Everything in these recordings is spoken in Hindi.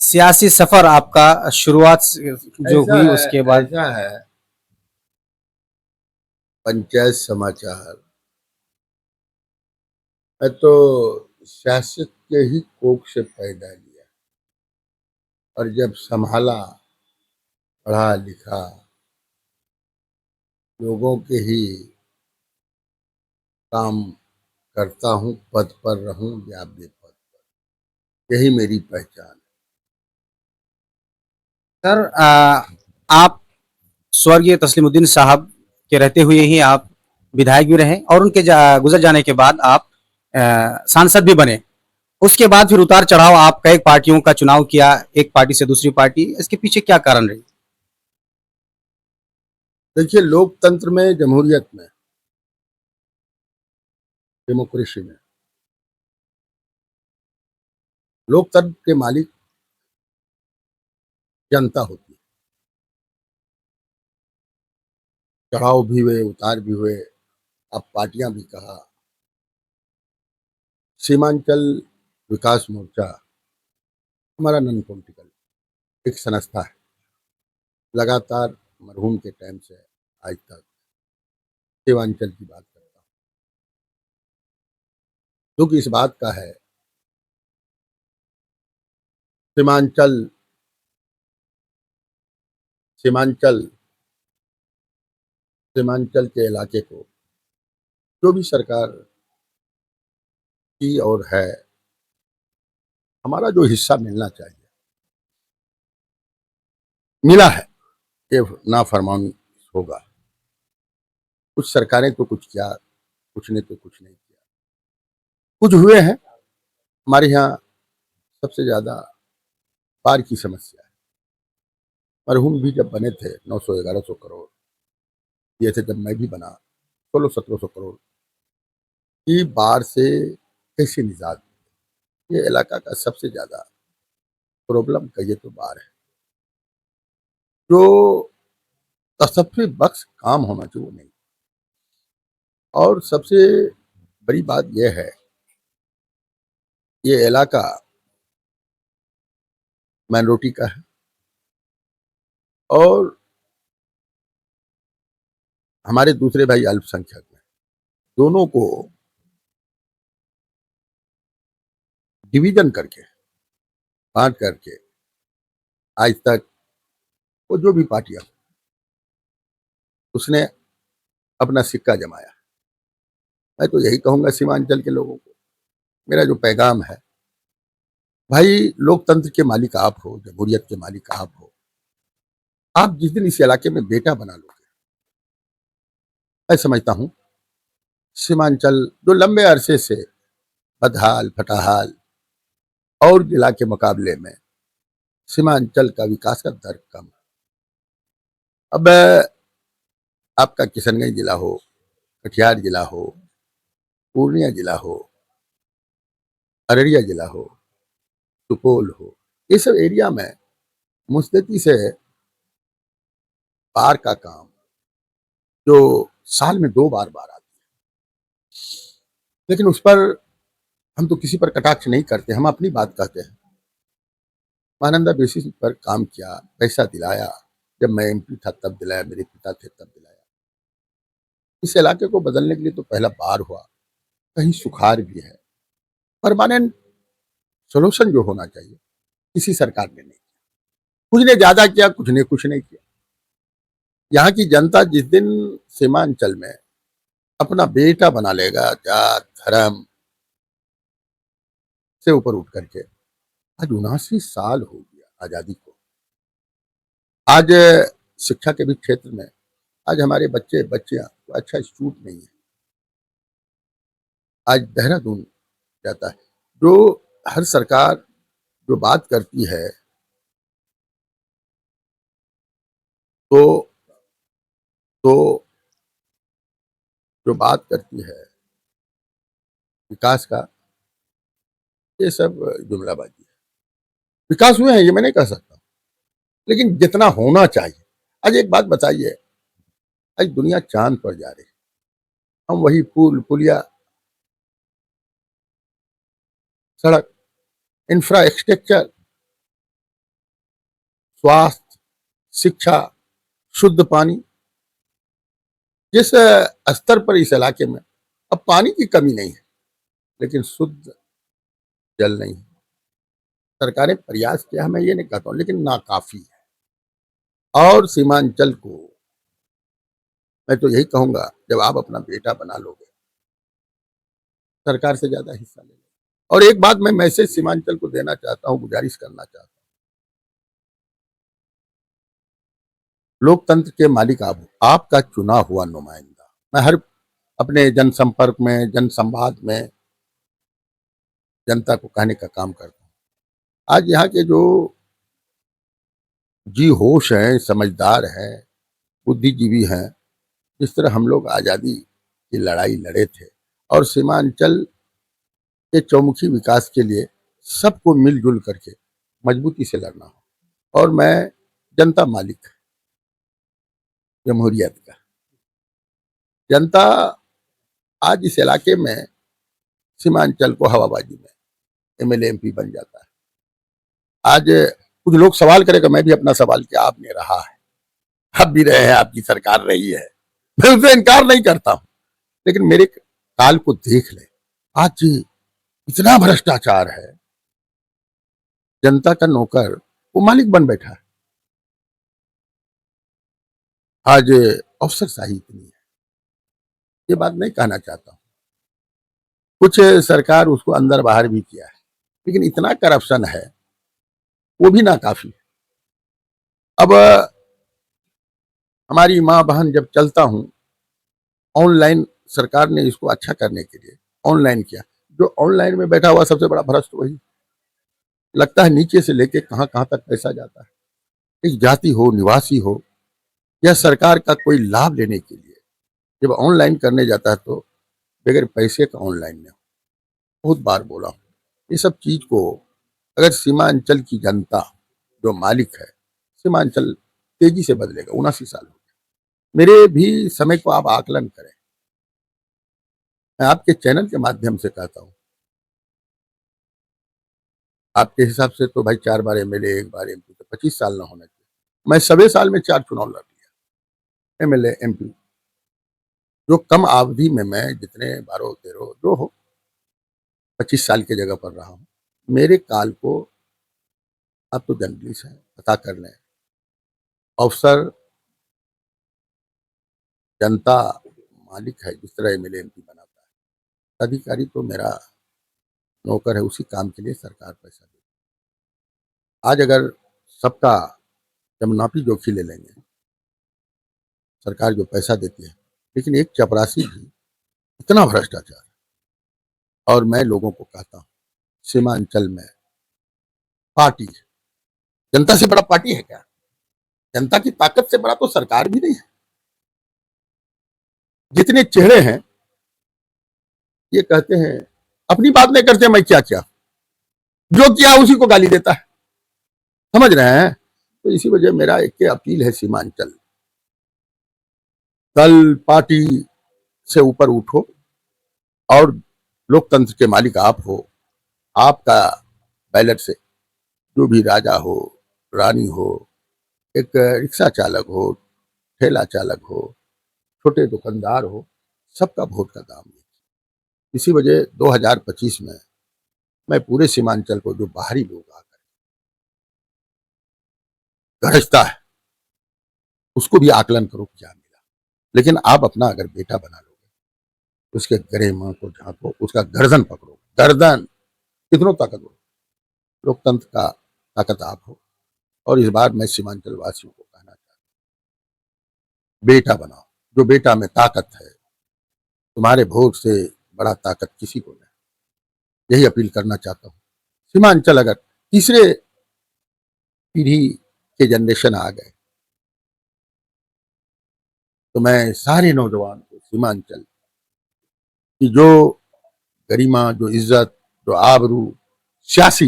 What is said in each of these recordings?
सियासी सफर आपका शुरुआत जो ऐसा हुई है उसके बाद। ऐसा है पंचायत समाचार। मैं तो सियासत के ही कोख से पैदा लिया और जब संभाला, पढ़ा लिखा, लोगों के ही काम करता हूँ, पद पर रहूं या बेपद, यही मेरी पहचान है। सर, आप स्वर्गीय तस्लीमुद्दीन साहब के रहते हुए ही आप विधायक भी रहे और उनके गुजर जाने के बाद आप सांसद भी बने। उसके बाद फिर उतार चढ़ाव, आप कई पार्टियों का चुनाव किया, एक पार्टी से दूसरी पार्टी, इसके पीछे क्या कारण रही? देखिए, लोकतंत्र में, जमहूरियत में, डेमोक्रेसी में लोकतंत्र के मालिक जनता होती है। चढ़ाव भी हुए, उतार भी हुए, अब पार्टियां भी कहा। सीमांचल विकास मोर्चा हमारा नॉन पॉलिटिकल एक संस्था है। लगातार मरहूम के टाइम से आज तक सीमांचल की बात करता हूँ। दुख इस बात का है, सीमांचल सीमांचल सीमांचल के इलाके को जो भी सरकार की और है, हमारा जो हिस्सा मिलना चाहिए, मिला है। ये नाफरमानी होगा। कुछ सरकारें तो कुछ किया, कुछ ने तो कुछ नहीं किया। कुछ हुए हैं। हमारे यहाँ सबसे ज्यादा पार की समस्या है। मरहूम भी जब बने थे 900-1100 करोड़ ये थे, जब मैं भी बना 1600-1700 करोड़ की बाढ़ से कैसे निजात। ये इलाका का सबसे ज्यादा प्रॉब्लम कहिए तो बाढ़ है। जो तसफ़ी बख्श काम होना चाहिए वो नहीं। और सबसे बड़ी बात यह है, ये इलाका माइनॉरिटी का है और हमारे दूसरे भाई अल्पसंख्यक हैं। दोनों को डिवीजन करके, बांट करके आज तक वो जो भी पार्टियां, उसने अपना सिक्का जमाया। मैं तो यही कहूंगा सीमांचल के लोगों को, मेरा जो पैगाम है, भाई लोकतंत्र के मालिक आप हो, जमहूरियत के मालिक आप हो। आप जिस दिन इस इलाके में बेटा बना लोगे, मैं समझता हूं सीमांचल जो लंबे अरसे से बदहाल फटाहाल और जिला के मुकाबले में सीमांचल का विकास का दर कम है। अब आपका किशनगंज जिला हो, कटिहार जिला हो, पूर्णिया जिला हो, अररिया जिला हो, सुपौल हो, ये सब एरिया में मुस्तैदी से बाढ़ का काम, जो साल में 2 बार बाढ़ आती है, लेकिन उस पर हम तो किसी पर कटाक्ष नहीं करते, हम अपनी बात कहते हैं। मानंदा बेसिस पर काम किया, पैसा दिलाया। जब मैं एमपी था तब दिलाया, मेरे पिता थे तब दिलाया। इस इलाके को बदलने के लिए तो पहला बार हुआ, कहीं सुखाड़ भी है। परमानेंट सोल्यूशन जो होना चाहिए, किसी सरकार ने नहीं किया। कुछ ने ज्यादा किया, कुछ ने कुछ नहीं किया। यहाँ की जनता जिस दिन सीमांचल में अपना बेटा बना लेगा, जात धर्म से ऊपर उठ करके, आज 79 साल हो गया आजादी को। आज शिक्षा के भी क्षेत्र में आज हमारे बच्चे बच्चियां अच्छा इंस्टीट्यूट नहीं है। आज देहरादून जाता है। जो हर सरकार जो बात करती है, तो तो जो बात करती है विकास का, ये सब जुमलाबाजी है। विकास हुए हैं ये मैं नहीं कह सकता, लेकिन जितना होना चाहिए। आज एक बात बताइए, आज दुनिया चांद पर जा रही है, हम वही पुल पुलिया, सड़क, इंफ्रास्ट्रक्चर स्वास्थ्य, शिक्षा, शुद्ध पानी, जिस स्तर पर इस इलाके में अब पानी की कमी नहीं है, लेकिन शुद्ध जल नहीं है। सरकारें प्रयास किया है, मैं ये नहीं कहता हूँ, लेकिन नाकाफी है। और सीमांचल को मैं तो यही कहूंगा, जब आप अपना बेटा बना लोगे, सरकार से ज्यादा हिस्सा ले लो। और एक बात मैं मैसेज सीमांचल को देना चाहता हूँ, गुजारिश करना चाहता हूँ, लोकतंत्र के मालिक आप हो, आपका चुना हुआ नुमाइंदा। मैं हर अपने जनसंपर्क में, जनसंवाद में जनता को कहने का काम करता हूँ। आज यहाँ के जो जी होश हैं, समझदार हैं, बुद्धिजीवी हैं, जिस तरह हम लोग आजादी की लड़ाई लड़े थे और सीमांचल के चौमुखी विकास के लिए सबको मिलजुल करके मजबूती से लड़ना हो। और मैं जनता मालिक, जमहूरियत का जनता आज इस इलाके में सीमांचल को हवाबाजी में एमएलए एमपी बन जाता है। आज कुछ लोग सवाल करेगा, मैं भी अपना सवाल किया, आपने रहा है, अब भी रहे हैं, आपकी सरकार रही है, मैं उससे इनकार नहीं करता हूं, लेकिन मेरे काल को देख ले, आज इतना भ्रष्टाचार है, जनता का नौकर वो मालिक बन बैठा है। आज अफसरशाही इतनी है, ये बात नहीं कहना चाहता हूं, कुछ सरकार उसको अंदर बाहर भी किया है, लेकिन इतना करप्शन है, वो भी नाकाफी है। अब हमारी माँ बहन जब चलता हूं, ऑनलाइन सरकार ने इसको अच्छा करने के लिए ऑनलाइन किया, जो ऑनलाइन में बैठा हुआ सबसे बड़ा भ्रष्ट वही लगता है, नीचे से लेके कहां कहां तक पैसा जाता है। एक जाति हो, निवासी हो, या सरकार का कोई लाभ लेने के लिए जब ऑनलाइन करने जाता है तो बगैर पैसे का ऑनलाइन नहीं हो। बहुत बार बोला हूं, ये सब चीज को अगर सीमांचल की जनता जो मालिक है, सीमांचल तेजी से बदलेगा। 79 साल हो गए, मेरे भी समय को आप आकलन करें। मैं आपके चैनल के माध्यम से कहता हूं, आपके हिसाब से तो भाई 4 बार एमएलए, 1 बार एमपी, तो 25 साल ना होना चाहिए। मैं 1.25 साल में 4 चुनाव लड़ लिया, एमएलए एमपी, जो कम अवधि में मैं जितने 12 13 जो हो 25 साल की जगह पर रहा हूं। मेरे काल को आप तो जर्नलिस्ट हैं, पता कर लें, अफसर जनता मालिक है, जिस तरह एमएलए एमपी बनाता है, अधिकारी तो मेरा नौकर है, उसी काम के लिए सरकार पैसा देती है। आज अगर सबका जब नापी जोखी ले लेंगे, सरकार जो पैसा देती है, लेकिन एक चपरासी भी इतना भ्रष्टाचार। और मैं लोगों को कहता हूं, सीमांचल में पार्टी, जनता से बड़ा पार्टी है क्या? जनता की ताकत से बड़ा तो सरकार भी नहीं है। जितने चेहरे हैं ये कहते हैं, अपनी बात नहीं करते, मैं क्या किया, जो किया उसी को गाली देता है, समझ रहे हैं? तो इसी वजह मेरा एक अपील है, सीमांचल दल पार्टी से ऊपर उठो और लोकतंत्र के मालिक आप हो। आपका बैलेट से जो भी राजा हो, रानी हो, एक रिक्शा चालक हो, ठेला चालक हो, छोटे दुकानदार हो, सबका वोट का दाम है। इसी वजह 2025 में मैं पूरे सीमांचल को, जो बाहरी लोग आकर गरजता है, उसको भी आकलन करो क्या मिला। लेकिन आप अपना अगर बेटा बना लोगे, उसके गरिमा को झांको, उसका गर्दन पकड़ो, गर्दन कितनों ताकतवर, लोकतंत्र का ताकत आप हो। और इस बार मैं सीमांचल वासियों को कहना चाहता हूं, बेटा बनाओ, जो बेटा में ताकत है, तुम्हारे वोट से बड़ा ताकत किसी को नहीं। यही अपील करना चाहता हूं। सीमांचल अगर तीसरे पीढ़ी के जनरेशन आ गए, तो मैं सारे नौजवान को सीमांचल की जो गरिमा, जो इज्जत, जो आबरू, सियासी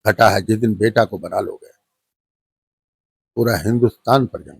घटा है, जिस दिन बेटा को बना लोगे, पूरा हिंदुस्तान पर झंडा